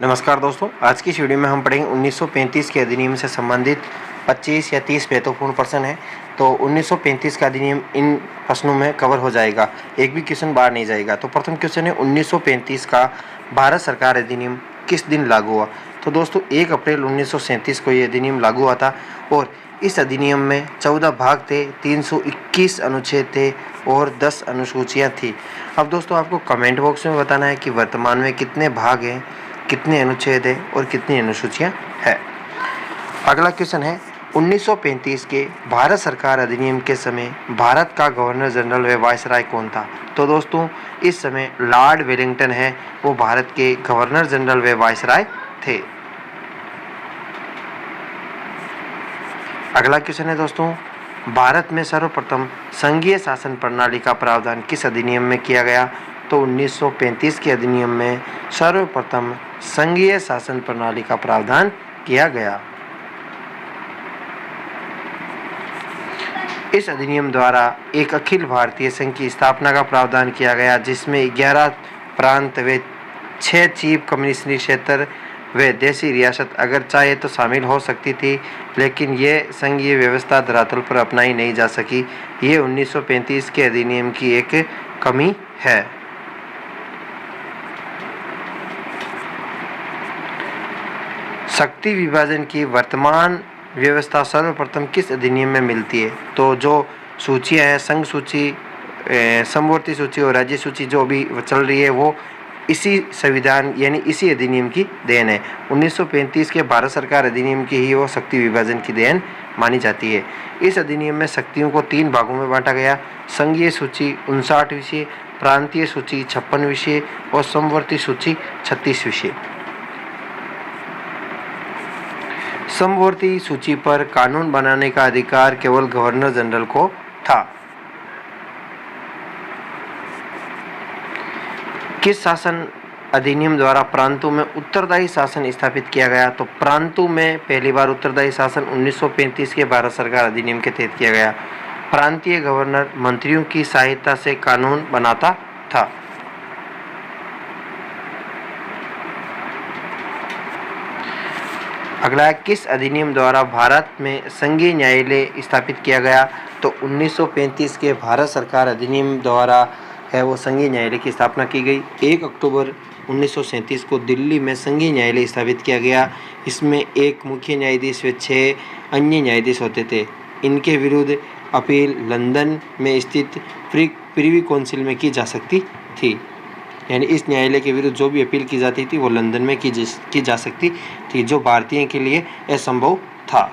नमस्कार दोस्तों, आज की इस वीडियो में हम पढ़ेंगे 1935 के अधिनियम से संबंधित 25 या 30 महत्वपूर्ण प्रश्न हैं। तो 1935 का अधिनियम इन प्रश्नों में कवर हो जाएगा, एक भी क्वेश्चन बाहर नहीं जाएगा। तो प्रथम क्वेश्चन है 1935 का भारत सरकार अधिनियम किस दिन लागू हुआ। तो दोस्तों 1 अप्रैल 1937 को ये अधिनियम लागू हुआ था और इस अधिनियम में 14 भाग थे, 321 अनुच्छेद थे और 10 अनुसूचियाँ थी। अब दोस्तों आपको कमेंट बॉक्स में बताना है कि वर्तमान में कितने भाग हैं, कितने अनुच्छेद है और कितनी अनुसूचियां है। अगला क्वेश्चन है 1935 के भारत सरकार अधिनियम के समय भारत का गवर्नर जनरल व वायसराय कौन था। तो दोस्तों इस समय लॉर्ड वेलिंगटन है, वो भारत के गवर्नर जनरल व वायसराय थे। अगला क्वेश्चन है दोस्तों, भारत में सर्वप्रथम संघीय शासन प्रणाली का प्रावधान किस अधिनियम में किया गया। तो 1935 के अधिनियम में सर्वप्रथम संघीय शासन प्रणाली का प्रावधान किया गया। इस अधिनियम द्वारा एक अखिल भारतीय संघ की स्थापना का प्रावधान किया गया, जिसमें 11 प्रांत व 6 चीफ कम्युनिस्टी क्षेत्र व देशी रियासत अगर चाहे तो शामिल हो सकती थी, लेकिन ये संघीय व्यवस्था धरातल पर अपनाई नहीं जा सकी। ये 1935 के अधिनियम की एक कमी है। शक्ति विभाजन की वर्तमान व्यवस्था सर्वप्रथम किस अधिनियम में मिलती है। तो जो सूचियाँ हैं, संघ सूची, समवर्ती सूची और राज्य सूची जो भी चल रही है, वो इसी संविधान यानी इसी अधिनियम की देन है। 1935 के भारत सरकार अधिनियम की ही वो शक्ति विभाजन की देन मानी जाती है। इस अधिनियम में शक्तियों को 3 भागों में बांटा गया। संघीय सूची 59 विषय, प्रांतीय सूची 56 विषय और समवर्ती सूची 36 विषय। समवर्ती सूची पर कानून बनाने का अधिकार केवल गवर्नर जनरल को था। किस शासन अधिनियम द्वारा प्रांतों में उत्तरदायी शासन स्थापित किया गया। तो प्रांतों में पहली बार उत्तरदायी शासन 1935 के भारत सरकार अधिनियम के तहत किया गया। प्रांतीय गवर्नर मंत्रियों की सहायता से कानून बनाता था। अगला है किस अधिनियम द्वारा भारत में संघीय न्यायालय स्थापित किया गया। तो 1935 के भारत सरकार अधिनियम द्वारा है वो संघीय न्यायालय की स्थापना की गई। 1 अक्टूबर 1937 को दिल्ली में संघीय न्यायालय स्थापित किया गया। इसमें एक मुख्य न्यायाधीश व 6 अन्य न्यायाधीश होते थे। इनके विरुद्ध अपील लंदन में स्थित प्रिवी काउंसिल में की जा सकती थी, यानी इस न्यायालय के विरुद्ध जो भी अपील की जाती थी वो लंदन में की जा सकती थी, जो भारतीयों के लिए असंभव था।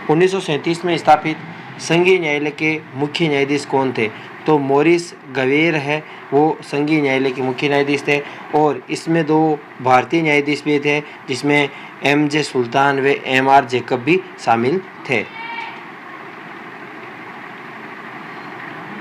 1937 में स्थापित संघीय न्यायालय के मुख्य न्यायाधीश कौन थे। तो मॉरिस गवेर है, वो संघीय न्यायालय के मुख्य न्यायाधीश थे और इसमें 2 भारतीय न्यायाधीश भी थे, जिसमें M.J. सुल्तान व M.R. जैकब भी शामिल थे।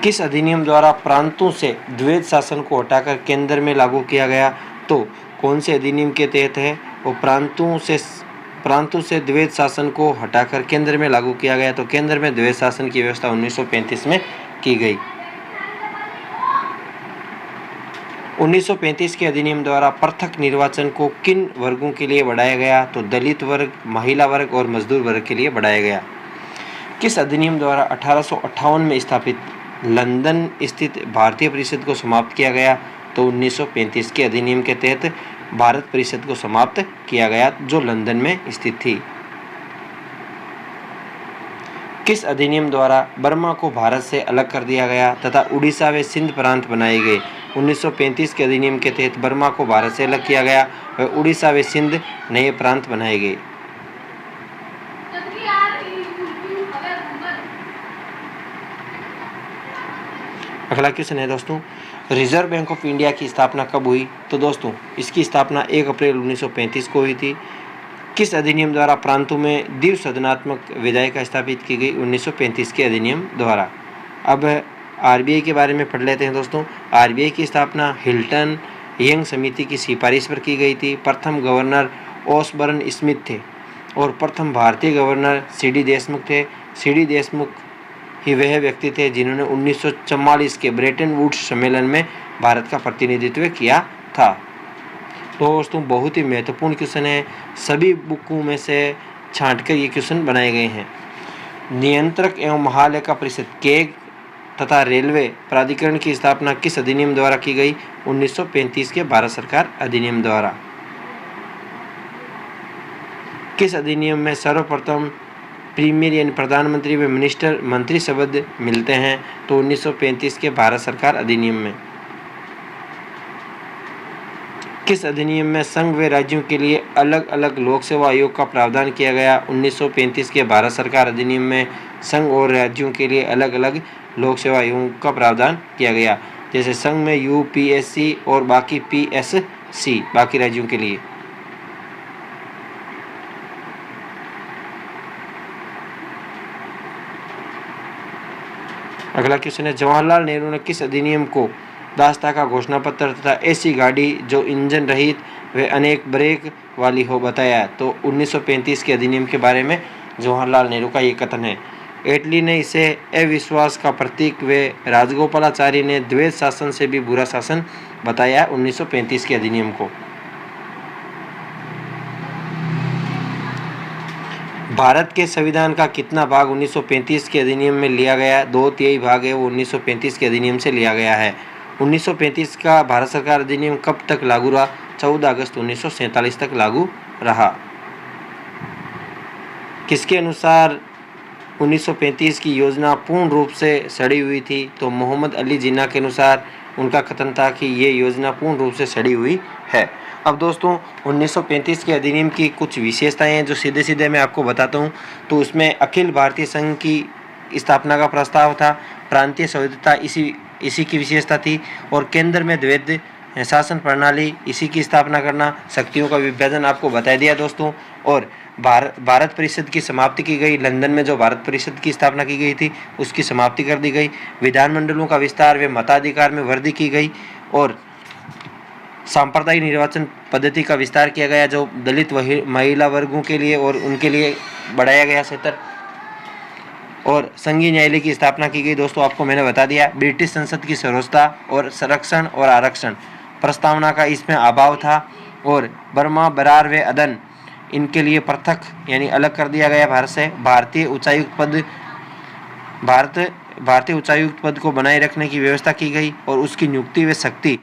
किस अधिनियम द्वारा प्रांतों से द्वैध शासन को हटाकर केंद्र में लागू किया गया। तो कौन से अधिनियम के तहत है वो प्रांतों से द्वैध शासन को हटाकर केंद्र में लागू किया गया। तो केंद्र में द्वैध शासन की व्यवस्था 1935 में की गई। 1935 के अधिनियम द्वारा पृथक निर्वाचन को किन वर्गों के लिए बढ़ाया गया। तो दलित वर्ग, महिला वर्ग और मजदूर वर्ग के लिए बढ़ाया गया। किस अधिनियम द्वारा 1858 में स्थापित लंदन स्थित भारतीय परिषद को समाप्त किया गया। तो 1935 के अधिनियम के तहत भारत परिषद को समाप्त किया गया, जो लंदन में स्थित थी। किस अधिनियम द्वारा बर्मा को भारत से अलग कर दिया गया तथा उड़ीसा व सिंध प्रांत बनाए गए। 1935 के अधिनियम के तहत बर्मा को भारत से अलग किया गया व उड़ीसा व सिंध नए प्रांत बनाए गए। अगला क्वेश्चन है दोस्तों, रिजर्व बैंक ऑफ इंडिया की स्थापना कब हुई। तो दोस्तों इसकी स्थापना 1 अप्रैल 1935 को हुई थी। किस अधिनियम द्वारा प्रांतों में द्विसदनात्मक विधायिका स्थापित की गई। 1935 के अधिनियम द्वारा। अब RBI के बारे में पढ़ लेते हैं दोस्तों। RBI की स्थापना हिल्टन यंग समिति की सिफारिश पर की गई थी। प्रथम गवर्नर ओसबर्न स्मिथ थे और प्रथम भारतीय गवर्नर CD देशमुख थे। CD देशमुख ही वह व्यक्ति थे जिन्होंने 1944 के ब्रेटन वुड्स सम्मेलन में भारत का प्रतिनिधित्व किया था। दोस्तों बहुत ही महत्वपूर्ण क्वेश्चन है, सभी बुकों में से छांटकर ये क्वेश्चन बनाए गए हैं। नियंत्रक एवं महालेखा परिषद केग तथा रेलवे प्राधिकरण की स्थापना किस अधिनियम द्वारा की गई? 1935 के भारत सरकार अधिनियम द्वारा। किस अधिनियम में सर्वप्रथम प्रीमियर यानी प्रधानमंत्री व मिनिस्टर मंत्री शब्द मिलते हैं? तो 1935 के भारत सरकार अधिनियम में। किस अधिनियम में संघ व राज्यों के लिए अलग अलग लोक सेवा आयोग का प्रावधान किया गया? 1935 के भारत सरकार अधिनियम में संघ और राज्यों के लिए अलग अलग लोक सेवा आयोग का प्रावधान किया गया। जैसे संघ में यूपीएससी और बाकी पीएससी बाकी राज्यों के लिए। अगला क्वेश्चन है, जवाहरलाल नेहरू ने किस अधिनियम को दास्ता का घोषणा पत्र तथा ऐसी गाड़ी जो इंजन रहित व अनेक ब्रेक वाली हो बताया? तो 1935 के अधिनियम के बारे में जवाहरलाल नेहरू का ये कथन है। एटली ने इसे अविश्वास का प्रतीक व राजगोपालाचारी ने द्वैध शासन से भी बुरा शासन बताया 1935 के अधिनियम को। भारत के संविधान का कितना भाग 1935 के अधिनियम में लिया गया? 2/3 भाग है वो 1935 के अधिनियम से लिया गया है। 1935 का भारत सरकार अधिनियम कब तक लागू रहा? 14 अगस्त 1947 तक लागू रहा। किसके अनुसार 1935 की योजना पूर्ण रूप से सड़ी हुई थी? तो मोहम्मद अली जिन्ना के अनुसार उनका कथन था कि ये योजना पूर्ण रूप से सड़ी हुई है। अब दोस्तों 1935 के अधिनियम की कुछ विशेषताएं हैं जो सीधे सीधे मैं आपको बताता हूं। तो उसमें अखिल भारतीय संघ की स्थापना का प्रस्ताव था, प्रांतीय संविधाता इसी की विशेषता थी, और केंद्र में द्वैध शासन प्रणाली इसी की स्थापना करना, शक्तियों का विभाजन आपको बता दिया दोस्तों, और भारत परिषद की समाप्ति की गई। लंदन में जो भारत परिषद की स्थापना की गई थी उसकी समाप्ति कर दी गई। विधानमंडलों का विस्तार व मताधिकार में वृद्धि की गई, और सांप्रदायिक निर्वाचन पद्धति का विस्तार किया गया जो दलित महिला वर्गों के लिए और उनके लिए बढ़ाया गया क्षेत्र, और संघीय न्यायालय की स्थापना की गई। दोस्तों आपको मैंने बता दिया। ब्रिटिश संसद की सर्वोच्चता और संरक्षण और आरक्षण प्रस्तावना का इसमें अभाव था, और बर्मा, बरार व अदन इनके लिए पृथक यानी अलग कर दिया गया भारत से। भारतीय उच्चायुक्त पद को बनाए रखने की व्यवस्था की गई, और उसकी नियुक्ति व शक्ति